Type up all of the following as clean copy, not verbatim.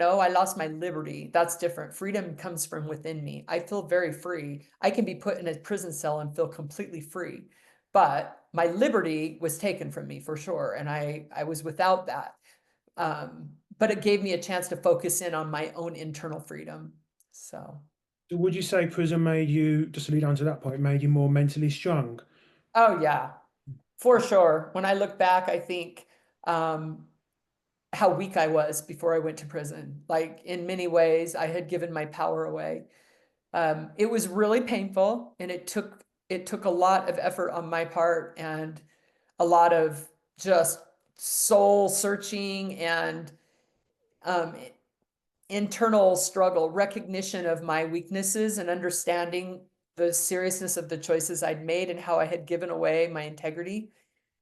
No, I lost my liberty. That's different. Freedom comes from within me. I feel very free. I can be put in a prison cell and feel completely free. But my liberty was taken from me for sure. And I was without that. But it gave me a chance to focus in on my own internal freedom. So, So would you say prison made you, just to lead on to that point, made you more mentally strong? oh yeah, for sure. When I look back, I think um, how weak I was before I went to prison. Like in many ways, I had given my power away. It was really painful, and it took a lot of effort on my part and a lot of just soul searching and um, internal struggle, recognition of my weaknesses and understanding the seriousness of the choices I'd made and how I had given away my integrity.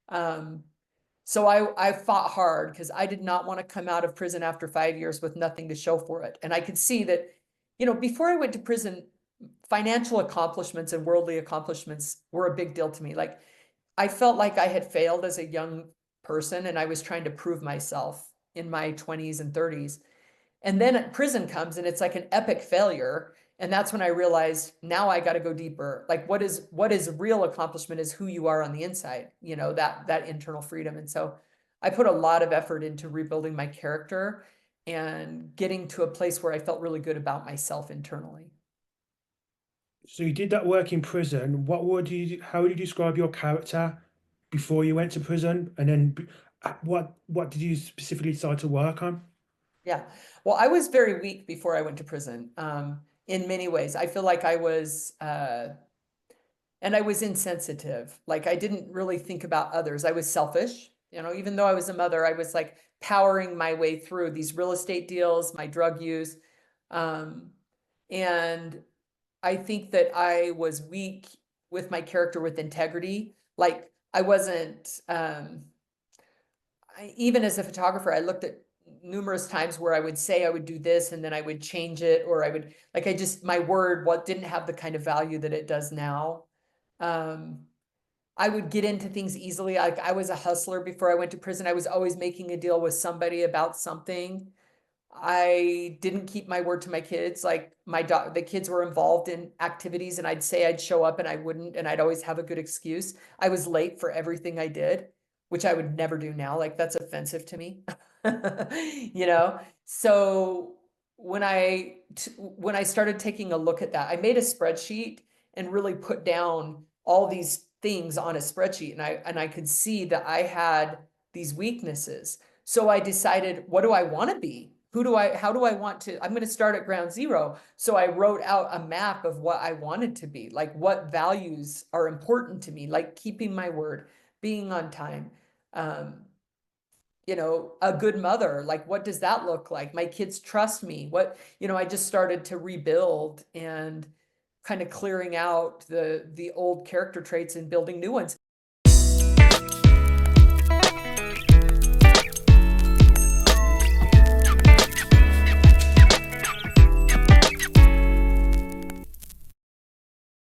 Um, so I fought hard because I did not want to come out of prison after 5 years with nothing to show for it. And I could see that, before I went to prison, financial accomplishments and worldly accomplishments were a big deal to me. Like I felt like I had failed as a young person and I was trying to prove myself in my 20s and 30s. And then prison comes and it's like an epic failure. And that's when I realized now I got to go deeper. Like what is real accomplishment is who you are on the inside, that internal freedom. And so I put a lot of effort into rebuilding my character and getting to a place where I felt really good about myself internally. So you did that work in prison. How would you describe your character before you went to prison? And then what did you specifically decide to work on? Yeah. Well, I was very weak before I went to prison. In many ways, I feel like and I was insensitive. Like I didn't really think about others. I was selfish. Even though I was a mother, I was like powering my way through these real estate deals, my drug use. Um, and I think that I was weak with my character with integrity. Like I wasn't, even as a photographer, I looked at numerous times where I would say I would do this and then I would change it, or I would like my word what didn't have the kind of value that it does now. Um, I would get into things easily. Like I was a hustler before I went to prison. I was always making a deal with somebody about something. I didn't keep my word to my kids. Like the kids were involved in activities and I'd say I'd show up and I wouldn't, and I'd always have a good excuse. I was late for everything I did, which I would never do now. Like that's offensive to me. So when I started taking a look at that, I made a spreadsheet and really put down all these things on a spreadsheet, and I could see that I had these weaknesses. So I decided, what do I want to be? How do I want to, I'm going to start at ground zero. So I wrote out a map of what I wanted to be, like what values are important to me, like keeping my word, being on time, um, a good mother. Like, what does that look like? My kids trust me. I just started to rebuild and kind of clearing out the old character traits and building new ones.